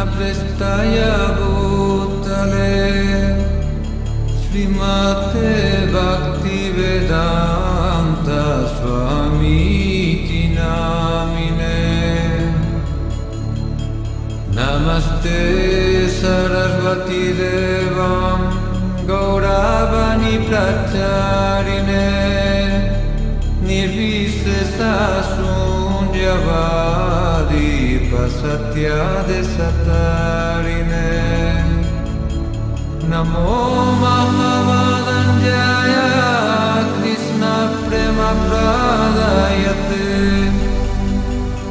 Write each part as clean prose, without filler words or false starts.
Prestaya Bhutale Srimate Bhakti Vedanta Swamiti Namine Namaste Sarasvati Devam Gauravani Pracharine Nirvisesa Sunyavadi Pasatya Desatarine Namo Mahavananjaya Krishna Prema Pradayate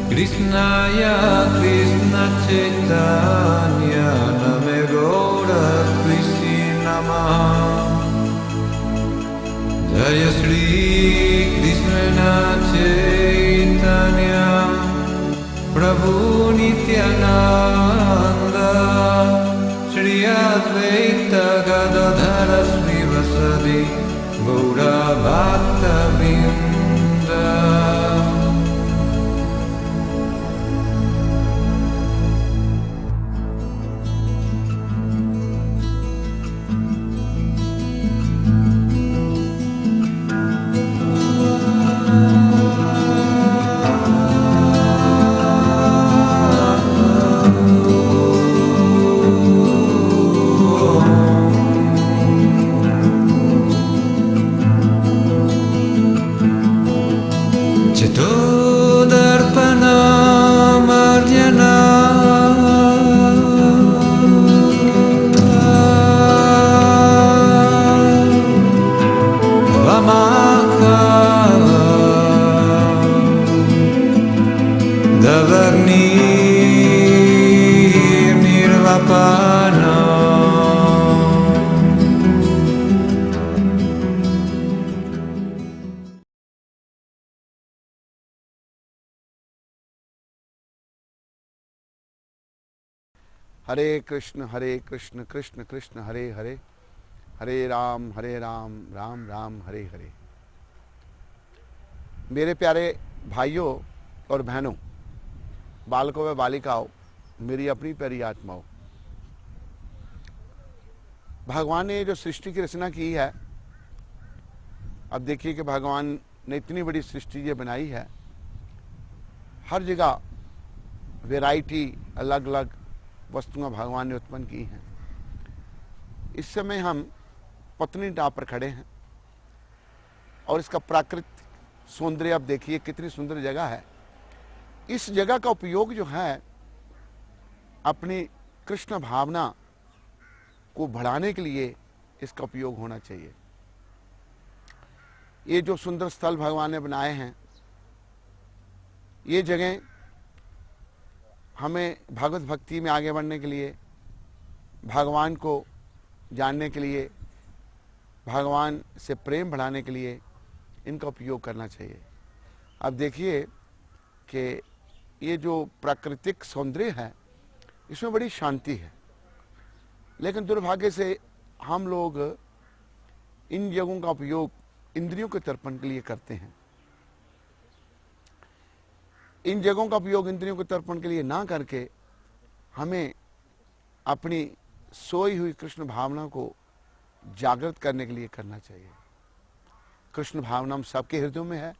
Krishnaya Krishna Chaitanya Name Gaura Krishna Namaha Jaya Shri Krishna Chaitanya Prabhu Nityananda Shri Advaita Gadadhara Srivasadi Gaura Bhakta Vrinda हरे कृष्ण कृष्ण कृष्ण हरे हरे, हरे राम राम राम हरे हरे। मेरे प्यारे भाइयों और बहनों, बालकों व बालिकाओं, मेरी अपनी प्यारी आत्माओं, भगवान ने जो सृष्टि की रचना की है, अब देखिए कि भगवान ने इतनी बड़ी सृष्टि ये बनाई है, हर जगह वैरायटी अलग अलग वस्तुएं भगवान ने उत्पन्न की हैं। इस समय हम पत्नीटॉप पर खड़े हैं और इसका प्राकृतिक सौंदर्य आप देखिए, कितनी सुंदर जगह है। इस जगह का उपयोग जो है अपनी कृष्ण भावना को बढ़ाने के लिए इसका उपयोग होना चाहिए। ये जो सुंदर स्थल भगवान ने बनाए हैं, ये जगह हमें भगवत भक्ति में आगे बढ़ने के लिए, भगवान को जानने के लिए, भगवान से प्रेम बढ़ाने के लिए इनका उपयोग करना चाहिए। अब देखिए कि ये जो प्राकृतिक सौंदर्य है, इसमें बड़ी शांति है, लेकिन दुर्भाग्य से हम लोग इन जगहों का उपयोग इंद्रियों के तर्पण के लिए करते हैं। इन जगहों का उपयोग इंद्रियों के तर्पण के लिए ना करके हमें अपनी सोई हुई कृष्ण भावना को जागृत करने के लिए करना चाहिए। कृष्ण भावना हम सबके हृदयों में है,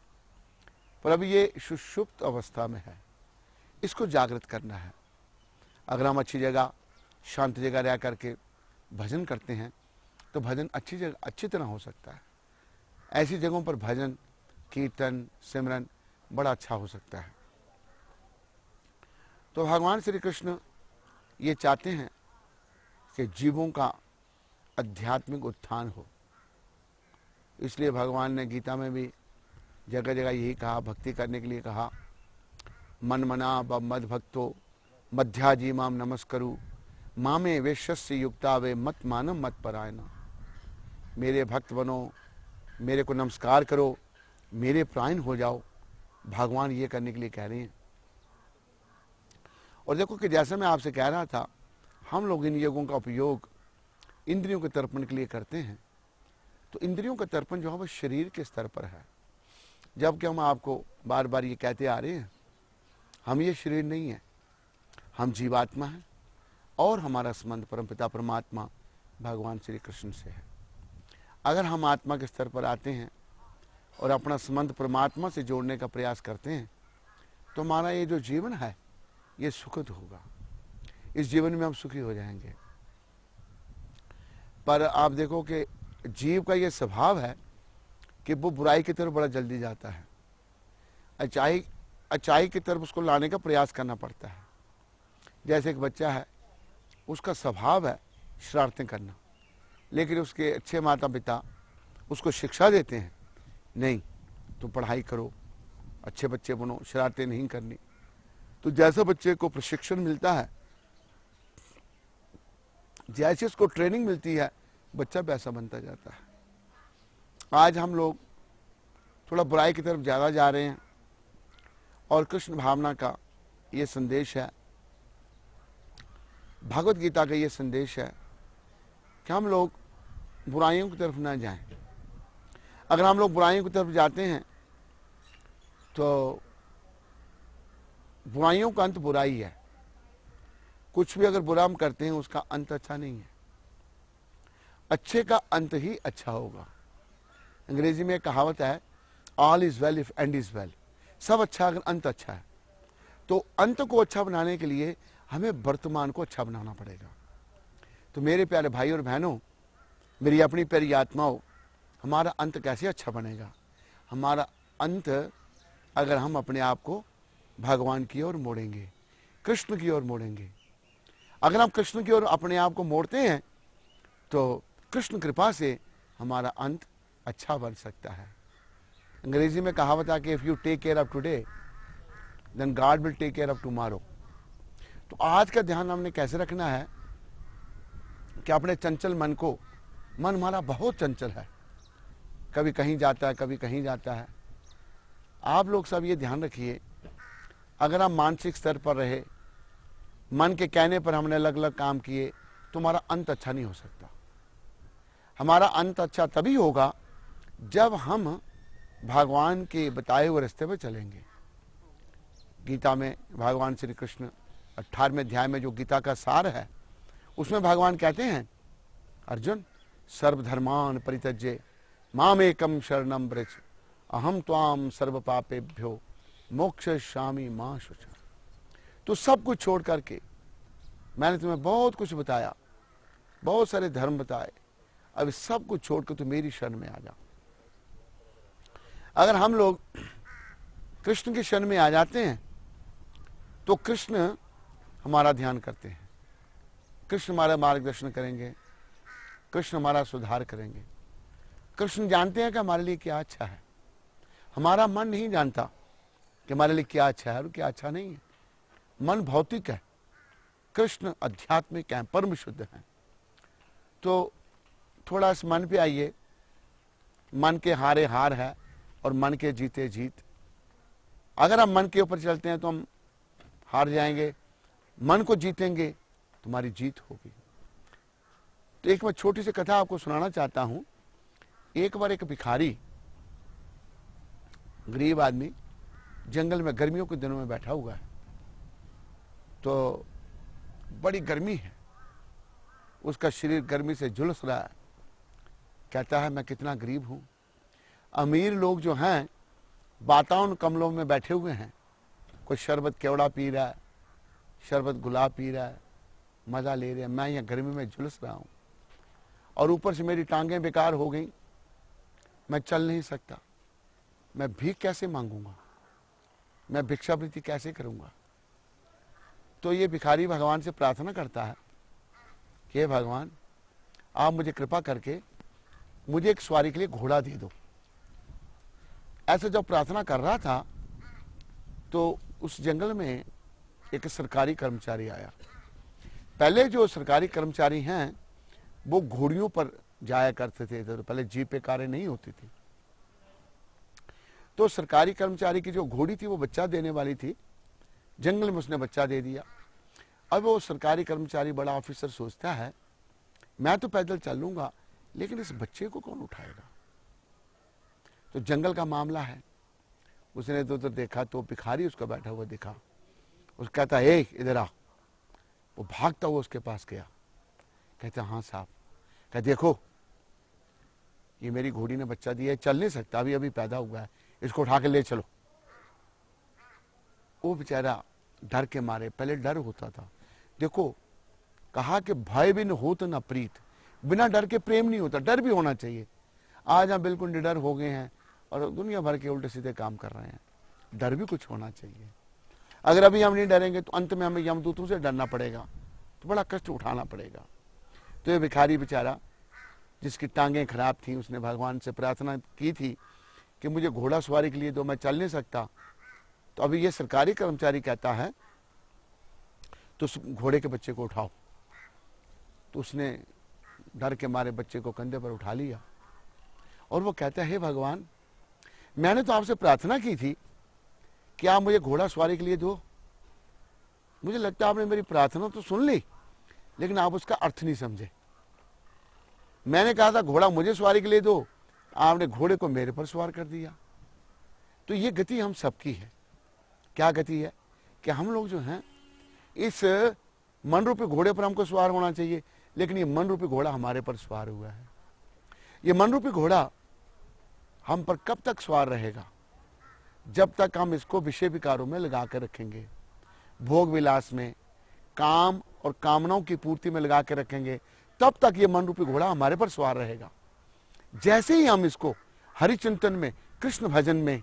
पर अभी ये सुषुप्त अवस्था में है, इसको जागृत करना है। अगर हम अच्छी जगह, शांत जगह रह करके भजन करते हैं तो भजन अच्छी जगह अच्छी तरह हो सकता है। ऐसी जगहों पर भजन, कीर्तन, सिमरन बड़ा अच्छा हो सकता है। तो भगवान श्री कृष्ण ये चाहते हैं कि जीवों का आध्यात्मिक उत्थान हो। इसलिए भगवान ने गीता में भी जगह जगह यही कहा, भक्ति करने के लिए कहा, मन मना ब मद भक्तो मध्याजी माम नमस्करु मामे वेश्यस्य युक्ता वे मत मानम मत परायणा। मेरे भक्त बनो, मेरे को नमस्कार करो, मेरे प्राण हो जाओ, भगवान ये करने के लिए कह रहे हैं। और देखो कि जैसे मैं आपसे कह रहा था, हम लोग इन योगों का उपयोग इंद्रियों के तर्पण के लिए करते हैं। तो इंद्रियों का तर्पण जो है वो शरीर के स्तर पर है, जबकि हम आपको बार बार ये कहते आ रहे हैं, हम ये शरीर नहीं है, हम जीवात्मा हैं और हमारा संबंध परमपिता परमात्मा भगवान श्री कृष्ण से है। अगर हम आत्मा के स्तर पर आते हैं और अपना संबंध परमात्मा से जोड़ने का प्रयास करते हैं, तो हमारा ये जो जीवन है ये सुखद होगा। इस जीवन में हम सुखी हो जाएंगे। पर आप देखो कि जीव का ये स्वभाव है कि वो बुराई की तरफ बड़ा जल्दी जाता है, अच्छाई की तरफ उसको लाने का प्रयास करना पड़ता है। जैसे एक बच्चा है, उसका स्वभाव है शरारतें करना, लेकिन उसके अच्छे माता पिता उसको शिक्षा देते हैं, नहीं तुम पढ़ाई करो, अच्छे बच्चे बनो, शरारतें नहीं करनी। तो जैसे बच्चे को प्रशिक्षण मिलता है, जैसे उसको ट्रेनिंग मिलती है, बच्चा वैसा बनता जाता है। आज हम लोग थोड़ा बुराई की तरफ ज़्यादा जा रहे हैं और कृष्ण भावना का ये संदेश है, भगवत गीता का ये संदेश है कि हम लोग बुराइयों की तरफ ना जाएं। अगर हम लोग बुराइयों की तरफ जाते हैं तो बुराइयों का अंत बुराई है। कुछ भी अगर बुरा हम करते हैं उसका अंत अच्छा नहीं है, अच्छे का अंत ही अच्छा होगा। अंग्रेजी में एक कहावत है, all is well if and is well. सब अच्छा अगर अंत अच्छा है। तो अंत को अच्छा बनाने के लिए हमें वर्तमान को अच्छा बनाना पड़ेगा। तो मेरे प्यारे भाई और बहनों, मेरी अपनी प्यारी आत्माओं, हमारा अंत कैसे अच्छा बनेगा? हमारा अंत अगर हम अपने आप को भगवान की ओर मोड़ेंगे, कृष्ण की ओर मोड़ेंगे। अगर हम कृष्ण की ओर अपने आप को मोड़ते हैं तो कृष्ण कृपा से हमारा अंत अच्छा बन सकता है। अंग्रेजी में कहावत है कि if you take care of today then God will take care of tomorrow. तो आज का ध्यान हमने कैसे रखना है कि अपने चंचल मन को, मन हमारा बहुत चंचल है, कभी कहीं जाता है, कभी कहीं जाता है। आप लोग सब ये ध्यान रखिए, अगर हम मानसिक स्तर पर रहे, मन के कहने पर हमने अलग अलग काम किए, तो हमारा अंत अच्छा नहीं हो सकता। हमारा अंत अच्छा तभी होगा जब हम भगवान के बताए हुए रास्ते पर चलेंगे। गीता में भगवान श्री कृष्ण 18वें अध्याय में जो गीता का सार है, उसमें भगवान कहते हैं, अर्जुन सर्वधर्मान परित्यज्य मामेकम शरणम व्रज अहम त्वाम सर्व पापेभ्यो मोक्षयिष्यामि मा शुचः। तो सब कुछ छोड़ करके, मैंने तुम्हें बहुत कुछ बताया, बहुत सारे धर्म बताए, अब सब कुछ छोड़ कर तो मेरी शरण में आ जा। अगर हम लोग कृष्ण की शरण में आ जाते हैं तो कृष्ण हमारा ध्यान करते हैं, कृष्ण हमारा मार्गदर्शन करेंगे, कृष्ण हमारा सुधार करेंगे। कृष्ण जानते हैं कि हमारे लिए क्या अच्छा है। हमारा मन नहीं जानता कि हमारे लिए क्या अच्छा है और क्या अच्छा नहीं है। मन भौतिक है, कृष्ण आध्यात्मिक है, परम शुद्ध है। तो थोड़ा इस मन पे आइए। मन के हारे हार है और मन के जीते जीत। अगर हम मन के ऊपर चलते हैं तो हम हार जाएंगे, मन को जीतेंगे तो हमारी जीत होगी। तो एक मैं छोटी सी कथा आपको सुनाना चाहता हूं। एक बार एक भिखारी, गरीब आदमी, जंगल में गर्मियों के दिनों में बैठा हुआ है। तो बड़ी गर्मी है, उसका शरीर गर्मी से झुलस रहा है। कहता है मैं कितना गरीब हूं। अमीर लोग जो हैं बाताउन कमलों में बैठे हुए हैं, कोई शरबत केवड़ा पी रहा है, शरबत गुलाब पी रहा है, मजा ले रहे हैं। मैं यहाँ गर्मी में झुलस रहा हूं और ऊपर से मेरी टांगें बेकार हो गई, मैं चल नहीं सकता। मैं भीख कैसे मांगूंगा, मैं भिक्षावृत्ति कैसे करूंगा? तो ये भिखारी भगवान से प्रार्थना करता है कि हे भगवान, आप मुझे कृपा करके मुझे एक सवारी के लिए घोड़ा दे दो। ऐसे जब प्रार्थना कर रहा था तो उस जंगल में एक सरकारी कर्मचारी आया। पहले जो सरकारी कर्मचारी हैं वो घोड़ियों पर जाया करते थे, तो पहले जीप पे कारें नहीं होती थी, तो सरकारी कर्मचारी की जो घोड़ी थी वो बच्चा देने वाली थी, जंगल में उसने बच्चा दे दिया। अब वो सरकारी कर्मचारी बड़ा ऑफिसर सोचता है मैं तो पैदल चल लूंगा, लेकिन इस बच्चे को कौन उठाएगा। तो जंगल का मामला है, उसने तो देखा तो भिखारी उसका बैठा हुआ दिखा। उस कहता है इधर आ। वो भागता हुआ उसके पास गया, कहता हाँ साहब। कह देखो ये मेरी घोड़ी ने बच्चा दिया है, चल नहीं सकता, अभी अभी पैदा हुआ है, इसको उठा के ले चलो। वो बेचारा डर के मारे, पहले डर होता था, देखो कहा कि भय बिन होत न प्रीत, बिना डर के प्रेम नहीं होता, डर भी होना चाहिए। आज हम बिल्कुल निडर हो गए हैं और दुनिया भर के उल्टे सीधे काम कर रहे हैं। डर भी कुछ होना चाहिए। अगर अभी हम नहीं डरेंगे तो अंत में हमें यमदूतों से डरना पड़ेगा, तो बड़ा कष्ट उठाना पड़ेगा। तो ये भिखारी बेचारा जिसकी टांगें खराब थी, उसने भगवान से प्रार्थना की थी कि मुझे घोड़ा सवारी के लिए दो, मैं चल नहीं सकता। तो अभी ये सरकारी कर्मचारी कहता है तो उस घोड़े के बच्चे को उठाओ। तो उसने डर के मारे बच्चे को कंधे पर उठा लिया और वो कहता है हे भगवान, मैंने तो आपसे प्रार्थना की थी कि आप मुझे घोड़ा सवारी के लिए दो। मुझे लगता है आपने मेरी प्रार्थना तो सुन ली, लेकिन आप उसका अर्थ नहीं समझे। मैंने कहा था घोड़ा मुझे सवारी के लिए दो, आपने घोड़े को मेरे पर सवार कर दिया। तो ये गति हम सबकी है। क्या गति है कि हम लोग जो हैं इस मन रूपी घोड़े पर हमको सवार होना चाहिए, लेकिन ये मन रूपी घोड़ा हमारे पर सवार हुआ है। ये मन रूपी घोड़ा हम पर कब तक सवार रहेगा? जब तक हम इसको विषय विकारों में लगा कर रखेंगे, भोग विलास में, काम और कामनाओं की पूर्ति में लगा के रखेंगे, तब तक ये मन रूपी घोड़ा हमारे पर सवार रहेगा। जैसे ही हम इसको हरि चिंतन में, कृष्ण भजन में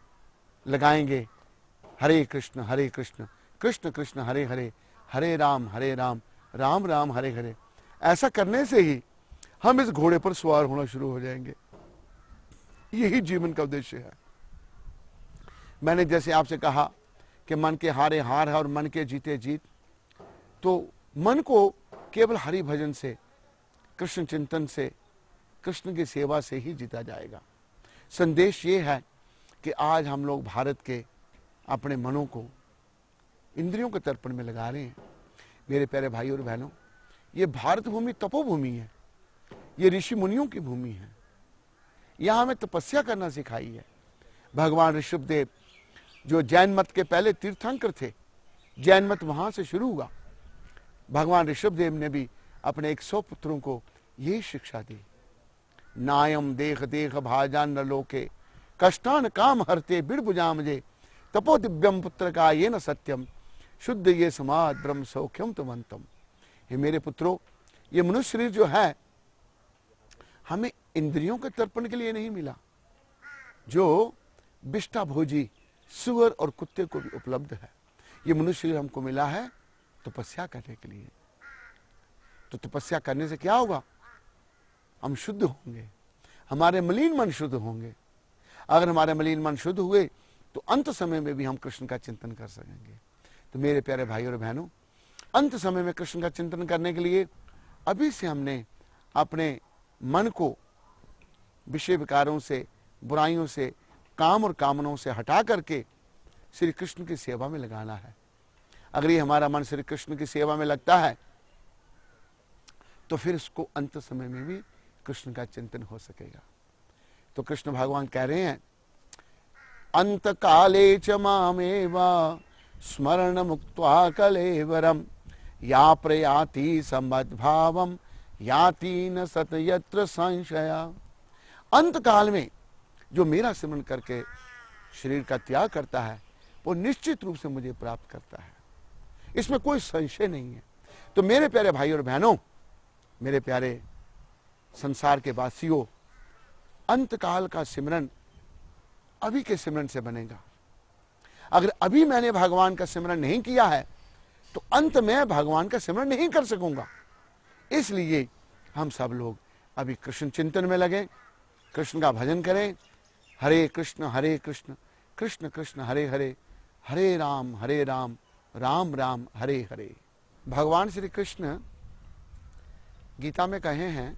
लगाएंगे, हरे कृष्ण कृष्ण कृष्ण हरे हरे, हरे राम राम राम हरे हरे, ऐसा करने से ही हम इस घोड़े पर सवार होना शुरू हो जाएंगे। यही जीवन का उद्देश्य है। मैंने जैसे आपसे कहा कि मन के हारे हार है और मन के जीते जीत, तो मन को केवल हरि भजन से, कृष्ण चिंतन से, कृष्ण की सेवा से ही जीता जाएगा। संदेश ये है कि आज हम लोग भारत के अपने मनों को इंद्रियों के तर्पण में लगा रहे हैं। मेरे प्यारे भाई और बहनों, ये भारत भूमि तपोभूमि है, ये ऋषि मुनियों की भूमि है। यहां हमें तपस्या करना सिखाई है। भगवान ऋषभदेव जो जैन मत के पहले तीर्थंकर थे, जैन मत वहां से शुरू हुआ। भगवान ऋषभदेव ने भी अपने 100 पुत्रों को यही शिक्षा दी। नायम देख देख भाजान न लोके, कष्टान काम हरते बिड़बुजा मुझे, तपो दिव्यम पुत्र का ये न सत्यम, शुद्ध ये समाज ब्रह्म सौख्यम तुमंतम। हे मेरे पुत्रों, ये मनुष्य शरीर जो है हमें इंद्रियों के तर्पण के लिए नहीं मिला, जो विष्टा भोजी सुअर और कुत्ते को भी उपलब्ध है। ये मनुष्य शरीर हमको मिला है तपस्या करने के लिए। तो तपस्या करने से क्या होगा? हम शुद्ध होंगे, हमारे मलिन मन शुद्ध होंगे। अगर हमारे मलिन मन शुद्ध हुए तो अंत समय में भी हम कृष्ण का चिंतन कर सकेंगे। तो मेरे प्यारे भाई और बहनों, अंत समय में कृष्ण का चिंतन करने के लिए अभी से हमने अपने मन को विषय विकारों से, बुराइयों से, काम और कामनाओं से हटा करके श्री कृष्ण की सेवा में लगाना है। अगर ये हमारा मन श्री कृष्ण की सेवा में लगता है तो फिर इसको अंत समय में भी कृष्ण का चिंतन हो सकेगा। तो कृष्ण भगवान कह रहे हैं, अंत काले च मामेवा स्मरण मुक्त्वा कलेवरम, या प्रयाति समद्भावम याति न सतयत्र संशया। अंत काल में जो मेरा स्मरण करके शरीर का त्याग करता है वो निश्चित रूप से मुझे प्राप्त करता है, इसमें कोई संशय नहीं है। तो मेरे प्यारे भाई और बहनों, मेरे प्यारे संसार के वासियों, अंत काल का सिमरन अभी के सिमरन से बनेगा। अगर अभी मैंने भगवान का सिमरन नहीं किया है तो अंत में भगवान का सिमरन नहीं कर सकूंगा। इसलिए हम सब लोग अभी कृष्ण चिंतन में लगे, कृष्ण का भजन करें। हरे कृष्ण कृष्ण कृष्ण हरे हरे, हरे राम राम राम हरे हरे। भगवान श्री कृष्ण गीता में कहे हैं,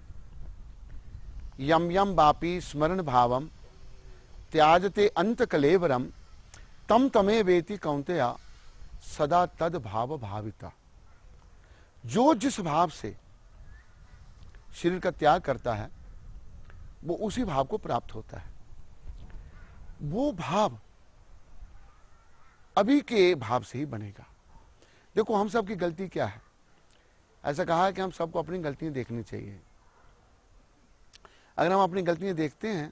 यम यम वापी स्मरण भावम त्याजते अंत कलेवरम तम तमे वेति कौंतेया सदा तद भाव भाविता। जो जिस भाव से शरीर का त्याग करता है वो उसी भाव को प्राप्त होता है। वो भाव अभी के भाव से ही बनेगा। देखो हम सब की गलती क्या है, ऐसा कहा है कि हम सबको अपनी गलतियां देखनी चाहिए। अगर हम अपनी गलतियां देखते हैं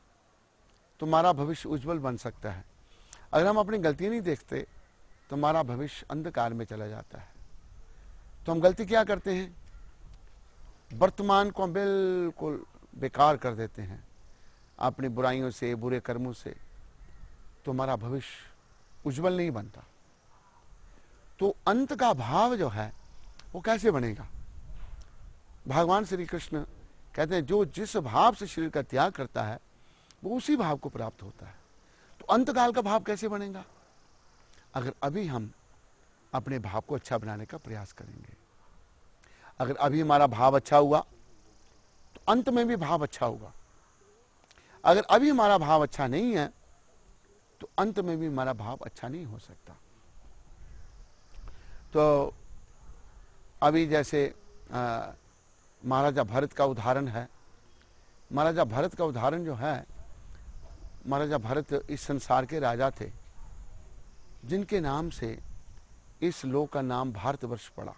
तो हमारा भविष्य उज्जवल बन सकता है। अगर हम अपनी गलतियां नहीं देखते तो हमारा भविष्य अंधकार में चला जाता है। तो हम गलती क्या करते हैं, वर्तमान को बिल्कुल बेकार कर देते हैं अपनी बुराइयों से, बुरे कर्मों से, तो हमारा भविष्य उज्जवल नहीं बनता। तो अंत का भाव जो है वो कैसे बनेगा? भगवान श्री कृष्ण कहते हैं जो जिस भाव से शरीर का त्याग करता है वो उसी भाव को प्राप्त होता है। तो अंतकाल का भाव कैसे बनेगा? अगर अभी हम अपने भाव को अच्छा बनाने का प्रयास करेंगे। अगर अभी हमारा भाव अच्छा हुआ तो अंत में भी भाव अच्छा होगा। अगर अभी हमारा भाव अच्छा नहीं है तो अंत में भी हमारा भाव अच्छा नहीं हो सकता। तो अभी जैसे महाराजा भरत का उदाहरण है। महाराजा भरत का उदाहरण जो है, महाराजा भरत इस संसार के राजा थे जिनके नाम से इस लोक का नाम भारतवर्ष पड़ा।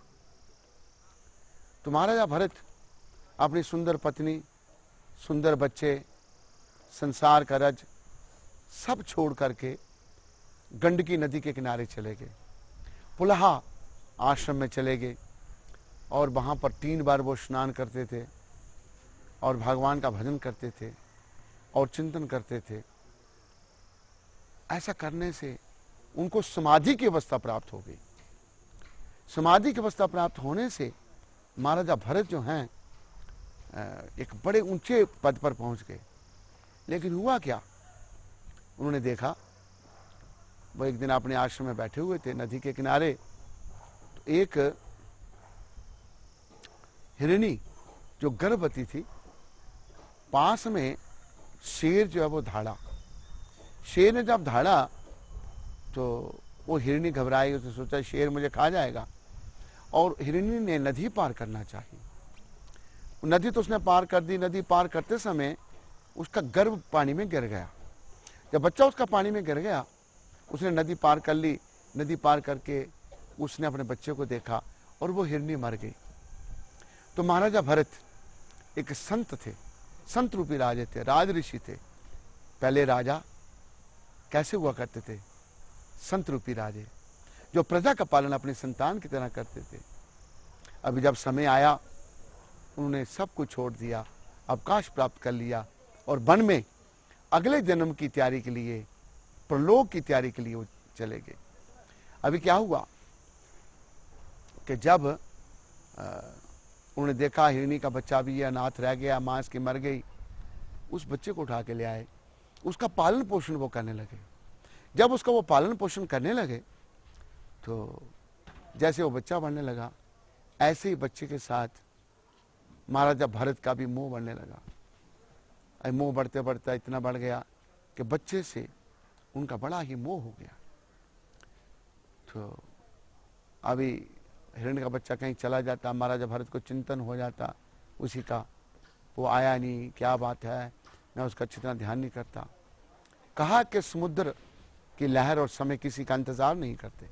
तो महाराजा भरत अपनी सुंदर पत्नी, सुंदर बच्चे, संसार का रज सब छोड़ करके गंडकी नदी के किनारे चले गए। पुलहा आश्रम में चले गए और वहाँ पर 3 बार वो स्नान करते थे और भगवान का भजन करते थे और चिंतन करते थे। ऐसा करने से उनको समाधि की अवस्था प्राप्त हो गई। समाधि की अवस्था प्राप्त होने से महाराजा भरत जो हैं एक बड़े ऊंचे पद पर पहुंच गए। लेकिन हुआ क्या, उन्होंने देखा, वो एक दिन अपने आश्रम में बैठे हुए थे नदी के किनारे, तो एक हिरणी जो गर्भवती थी, पास में शेर जो है वो धाड़ा। शेर ने जब धाड़ा तो वो हिरणी घबराई, उसने सोचा शेर मुझे खा जाएगा, और हिरणी ने नदी पार करना चाहिए। नदी तो उसने पार कर दी। नदी पार करते समय उसका गर्भ पानी में गिर गया। जब बच्चा उसका पानी में गिर गया, उसने नदी पार कर ली। नदी पार करके उसने अपने बच्चे को देखा और वो हिरणी मर गई। तो महाराजा भरत एक संत थे, संत रूपी राजे थे, राज ऋषि थे। पहले राजा कैसे हुआ करते थे? संत रूपी राजे जो प्रजा का पालन अपनी संतान की तरह करते थे। अभी जब समय आया, उन्होंने सब कुछ छोड़ दिया, अवकाश प्राप्त कर लिया और वन में अगले जन्म की तैयारी के लिए, प्रलोक की तैयारी के लिए वो चले गए। अभी क्या हुआ कि जब उन्होंने देखा हिरणी का बच्चा भी है, अनाथ रह गया, मां इसकी मर गई, उस बच्चे को उठा के ले आए। उसका पालन पोषण वो करने लगे। जब उसका वो पालन पोषण करने लगे तो जैसे वो बच्चा बढ़ने लगा, ऐसे ही बच्चे के साथ महाराजा भरत का भी मोह बढ़ने लगा। मोह बढ़ते बढ़ते इतना बढ़ गया कि बच्चे से उनका बड़ा ही मोह हो गया। तो अभी हिरण्य का बच्चा कहीं चला जाता, महाराजा भरत को चिंतन हो जाता उसी का, वो आया नहीं, क्या बात है, मैं उसका जितना ध्यान नहीं करता। कहा कि समुद्र की लहर और समय किसी का इंतजार नहीं करते।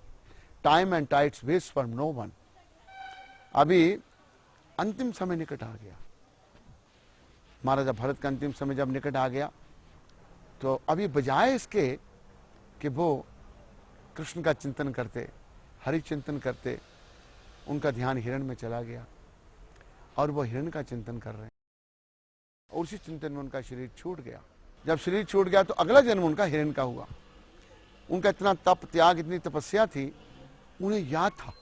Time and tides wait for no one. अभी अंतिम समय निकट आ गया। महाराजा भरत का अंतिम समय जब निकट आ गया तो अभी बजाय इसके कि वो कृष्ण का चिंतन करते, हरि चिंतन करते, उनका ध्यान हिरण में चला गया और वो हिरण का चिंतन कर रहे हैं। और उसी चिंतन में उनका शरीर छूट गया। जब शरीर छूट गया तो अगला जन्म उनका हिरण का हुआ। उनका इतना तप त्याग, इतनी तपस्या थी, उन्हें याद था,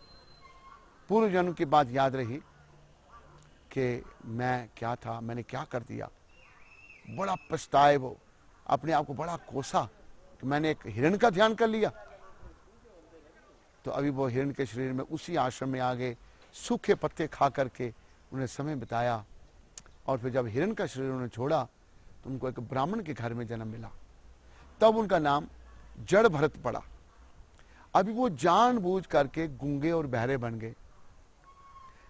पूर्व जन्म की बात याद रही कि मैं क्या था, मैंने क्या कर दिया। बड़ा पछताए वो, अपने आप को बड़ा कोसा कि मैंने एक हिरण का ध्यान कर लिया। तो अभी वो हिरण के शरीर में उसी आश्रम में आ गए, सूखे पत्ते खा करके उन्हें समय बिताया। और फिर जब हिरण का शरीर उन्होंने छोड़ा तो उनको एक ब्राह्मण के घर में जन्म मिला। तब उनका नाम जड़ भरत पड़ा। अभी वो जानबूझ करके गूंगे और बहरे बन गए,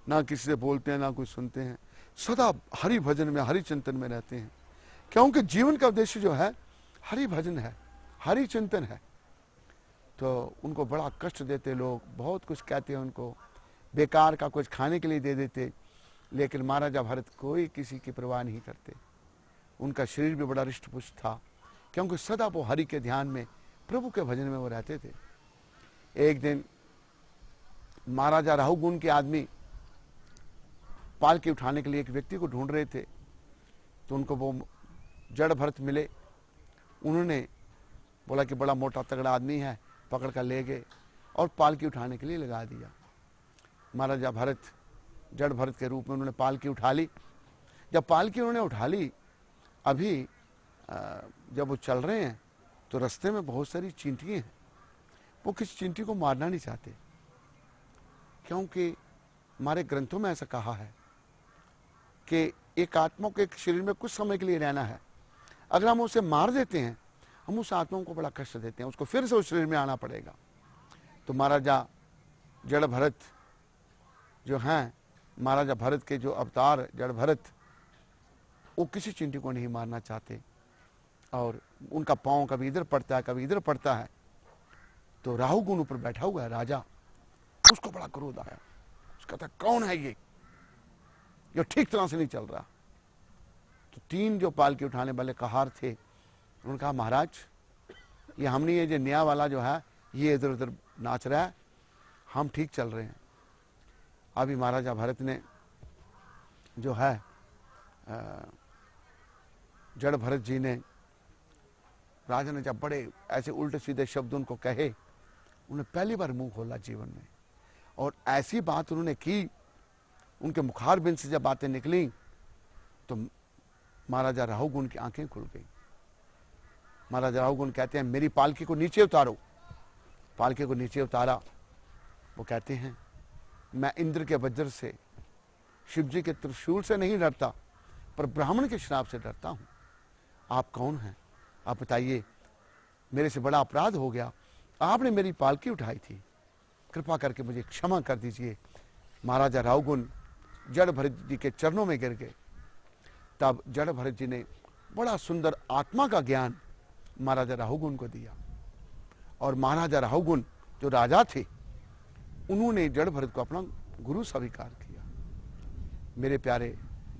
ना किसी से बोलते हैं ना कुछ सुनते हैं, सदा हरि भजन में हरि चिंतन में रहते हैं, क्योंकि जीवन का उद्देश्य जो है हरि भजन है, हरि चिंतन है। तो उनको बड़ा कष्ट देते लोग, बहुत कुछ कहते हैं उनको, बेकार का कुछ खाने के लिए दे देते, लेकिन महाराजा भरत कोई किसी की परवाह नहीं करते। उनका शरीर भी बड़ा रिष्ट पुष्ट था, क्योंकि सदा वो हरि के ध्यान में, प्रभु के भजन में वो रहते थे। एक दिन महाराजा राहुगुण के आदमी पालकी उठाने के लिए एक व्यक्ति को ढूंढ रहे थे, तो उनको वो जड़ भरत मिले। उन्होंने बोला कि बड़ा मोटा तगड़ा आदमी है, पकड़ कर ले गए और पालकी उठाने के लिए लगा दिया। महाराजा भरत जड़ भरत के रूप में उन्होंने पालकी उठा ली। जब पालकी उन्होंने उठा ली, अभी जब वो चल रहे हैं तो रास्ते में बहुत सारी चींटियां हैं। वो किसी चींटी को मारना नहीं चाहते, क्योंकि हमारे ग्रंथों में ऐसा कहा है कि एक आत्मा को एक शरीर में कुछ समय के लिए रहना है। अगर हम उसे मार देते हैं, हम उस आत्मा को बड़ा कष्ट देते हैं, उसको फिर से उस शरीर में आना पड़ेगा। तो महाराजा जड़ भरत जो हैं, महाराजा भरत के जो अवतार जड़ भरत, वो किसी चींटी को नहीं मारना चाहते, और उनका पांव कभी इधर पड़ता है कभी इधर पड़ता है। तो राहुगुण ऊपर बैठा हुआ है राजा, उसको बड़ा क्रोध आया। उसका कहता कौन है ये जो ठीक तरह से नहीं चल रहा। तो तीन जो पालकी उठाने वाले कहार थे, उन्होंने कहा महाराज ये हमने ये जो नया वाला जो है ये इधर उधर नाच रहा है, हम ठीक चल रहे हैं। अभी महाराजा भरत ने जो है जड़ भरत जी ने, राजा ने जब बड़े ऐसे उल्टे सीधे शब्द उनको कहे, उन्हें पहली बार मुंह खोला जीवन में, और ऐसी बात उन्होंने की, उनके मुखार बिंद से जब बातें निकली तो महाराजा राहुगुण की आंखें खुल गई। महाराजा राहुगुण कहते हैं मेरी पालकी को नीचे उतारो। पालकी को नीचे उतारा। वो कहते हैं मैं इंद्र के वज्र से, शिव जी के त्रिशूल से नहीं डरता, पर ब्राह्मण के श्राप से डरता हूं। आप कौन हैं? आप बताइए, मेरे से बड़ा अपराध हो गया, आपने मेरी पालकी उठाई थी, कृपा करके मुझे क्षमा कर दीजिए। महाराजा राहुगुण जड़ भरत जी के चरणों में गिर गए। तब जड़ भरत जी ने बड़ा सुंदर आत्मा का ज्ञान महाराजा राहुगुण को दिया, और महाराजा राहुगुण जो राजा थे, उन्होंने जड़ भरत को अपना गुरु स्वीकार किया। मेरे प्यारे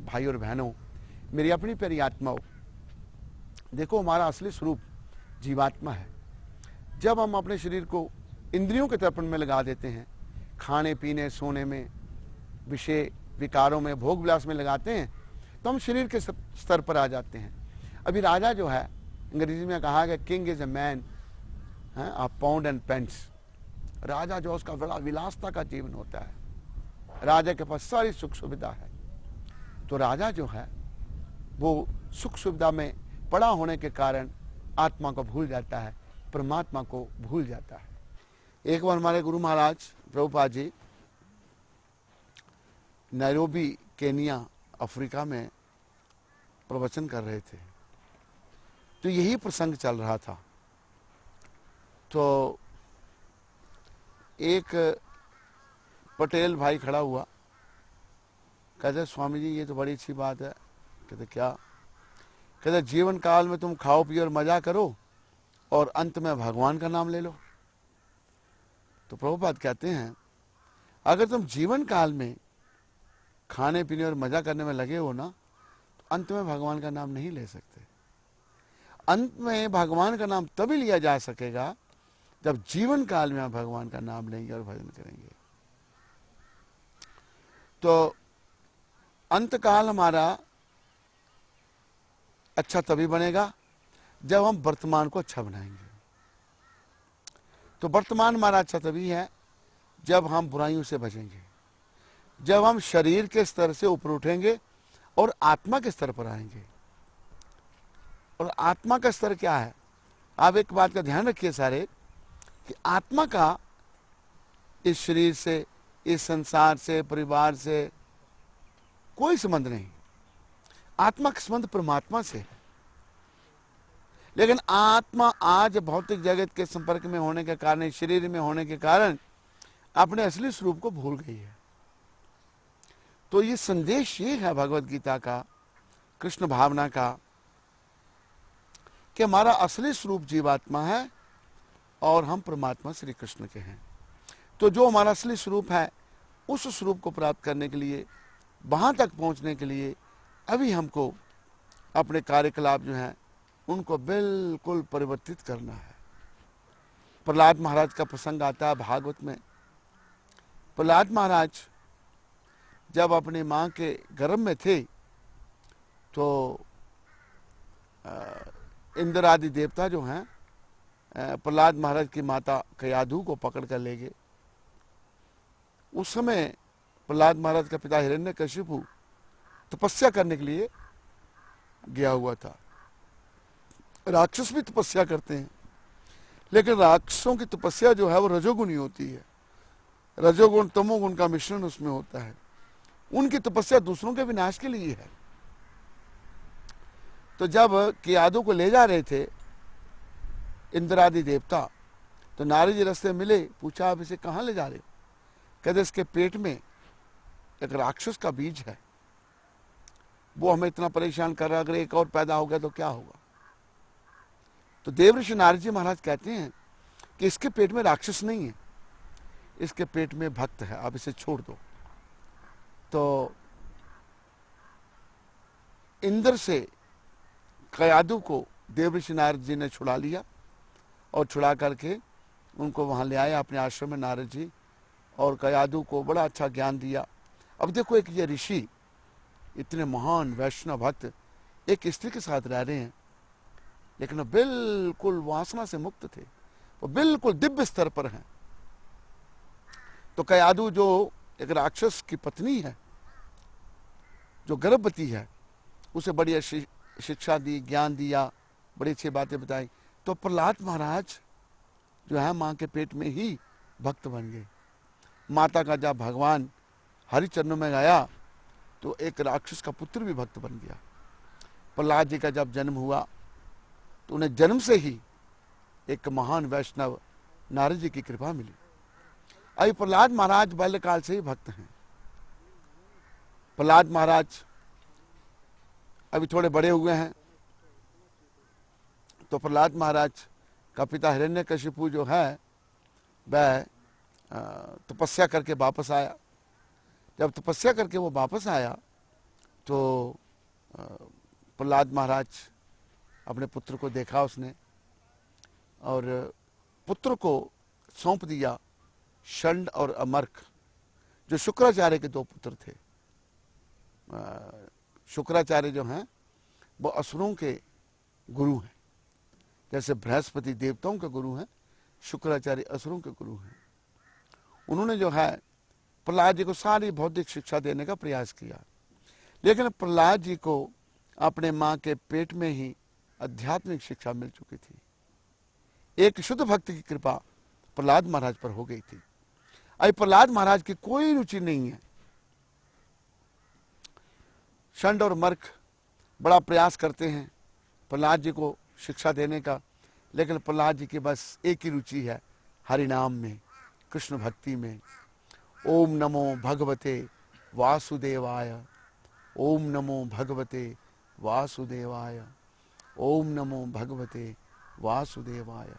भाई और बहनों, मेरी अपनी प्यारी आत्माओं, देखो हमारा असली स्वरूप जीवात्मा है। जब हम अपने शरीर को इंद्रियों के तर्पण में लगा देते हैं, खाने पीने सोने में, विषय विकारों में, भोग विलास में लगाते हैं, तो हम शरीर के स्तर पर आ जाते हैं। अभी राजा जो है, अंग्रेजी में कहा गया king is a man of pound and pants. राजा जो उसका बड़ा विलासता का जीवन होता है, राजा के पास सारी सुख सुविधा है। तो राजा जो है वो सुख सुविधा में पड़ा होने के कारण आत्मा को भूल जाता है, परमात्मा को भूल जाता है। एक बार हमारे Guru Maharaj Prabhupada ji Nairobi Kenya Africa में प्रवचन कर रहे थे, तो यही प्रसंग चल रहा था। तो एक पटेल भाई खड़ा हुआ, कहते स्वामी जी ये तो बड़ी अच्छी बात है। कहते क्या? कहते जीवन काल में तुम खाओ पियो और मजा करो, और अंत में भगवान का नाम ले लो। तो प्रभुपाद कहते हैं अगर तुम जीवन काल में खाने पीने और मजा करने में लगे हो ना, तो अंत में भगवान का नाम नहीं ले सकते। अंत में भगवान का नाम तभी लिया जा सकेगा जब जीवन काल में आप भगवान का नाम लेंगे और भजन करेंगे। तो अंत काल हमारा अच्छा तभी बनेगा जब हम वर्तमान को अच्छा बनाएंगे। तो वर्तमान हमारा अच्छा तभी है जब हम बुराइयों से बचेंगे, जब हम शरीर के स्तर से ऊपर उठेंगे और आत्मा के स्तर पर आएंगे। और आत्मा का स्तर क्या है? आप एक बात का ध्यान रखिए सारे, कि आत्मा का इस शरीर से, इस संसार से, परिवार से कोई संबंध नहीं। आत्मा का संबंध परमात्मा से है। लेकिन आत्मा आज भौतिक जगत के संपर्क में होने के कारण, शरीर में होने के कारण अपने असली स्वरूप को भूल गई है। तो ये संदेश ये है भगवत गीता का, कृष्ण भावना का, कि हमारा असली स्वरूप जीवात्मा है और हम परमात्मा श्री कृष्ण के हैं। तो जो हमारा असली स्वरूप है, उस स्वरूप को प्राप्त करने के लिए, वहां तक पहुंचने के लिए अभी हमको अपने कार्यकलाप जो हैं उनको बिल्कुल परिवर्तित करना है। प्रहलाद महाराज का प्रसंग आता है भागवत में। प्रहलाद महाराज जब अपनी माँ के गर्भ में थे तो इंद्र आदि देवता जो हैं प्रहलाद महाराज की माता कयाधु को पकड़ कर ले गए। उस समय प्रहलाद महाराज का पिता हिरण्यकशिपु तपस्या करने के लिए गया हुआ था। राक्षस भी तपस्या करते हैं, लेकिन राक्षसों की तपस्या जो है वो रजोगुणी होती है। रजोगुण तमोगुण का मिश्रण उसमें होता है। उनकी तपस्या दूसरों के विनाश के लिए है। तो जब कियादू को ले जा रहे थे इंद्रादि देवता, तो नारद जी रास्ते मिले, पूछा आप इसे कहाँ ले जा रहे हो? कहते इसके पेट में एक राक्षस का बीज है, वो हमें इतना परेशान कर रहा, अगर एक और पैदा हो गया तो क्या होगा? तो देवऋषि नारद जी महाराज कहते हैं कि इसके पेट में राक्षस नहीं है, इसके पेट में भक्त है, आप इसे छोड़ दो। तो इंद्र से कयादु को देवऋषि नारद जी ने छुड़ा लिया और छुड़ा करके उनको वहां ले आए अपने आश्रम में नारद जी, और कयादु को बड़ा अच्छा ज्ञान दिया। अब देखो, एक ये ऋषि इतने महान वैष्णव भक्त एक स्त्री के साथ रह रहे हैं, लेकिन वो बिल्कुल वासना से मुक्त थे, वो बिल्कुल दिव्य स्तर पर हैं। तो कयादु जो एक राक्षस की पत्नी है, जो गर्भवती है, उसे बड़ी शिक्षा दी, ज्ञान दिया, बड़ी अच्छी बातें बताई। तो प्रहलाद महाराज जो है माँ के पेट में ही भक्त बन गए। माता का जब भगवान हरिचरणों में गया तो एक राक्षस का पुत्र भी भक्त बन गया। प्रहलाद जी का जब जन्म हुआ तो उन्हें जन्म से ही एक महान वैष्णव नारद जी की कृपा मिली। अभी प्रहलाद महाराज बाल्यकाल से ही भक्त हैं। प्रहलाद महाराज अभी थोड़े बड़े हुए हैं, तो प्रहलाद महाराज का पिता हिरण्यकशिपु जो है वह तपस्या करके वापस आया। जब तपस्या करके वो वापस आया तो प्रहलाद महाराज अपने पुत्र को देखा उसने, और पुत्र को सौंप दिया षंड और अमर्क, जो शुक्राचार्य के दो पुत्र थे। शुक्राचार्य जो हैं वो असुरों के गुरु हैं, जैसे बृहस्पति देवताओं के गुरु हैं, शुक्राचार्य असुरों के गुरु हैं। उन्होंने जो है प्रहलाद जी को सारी भौतिक शिक्षा देने का प्रयास किया, लेकिन प्रहलाद जी को अपने माँ के पेट में ही आध्यात्मिक शिक्षा मिल चुकी थी। एक शुद्ध भक्त की कृपा प्रहलाद महाराज पर हो गई थी। अब प्रहलाद महाराज की कोई रुचि नहीं है। षंड और मर्क बड़ा प्रयास करते हैं प्रहलाद जी को शिक्षा देने का, लेकिन प्रहलाद जी की बस एक ही रुचि है, हरिनाम में, कृष्ण भक्ति में। ओम नमो भगवते वासुदेवाय, ओम नमो भगवते वासुदेवाय, ओम नमो भगवते वासुदेवाय।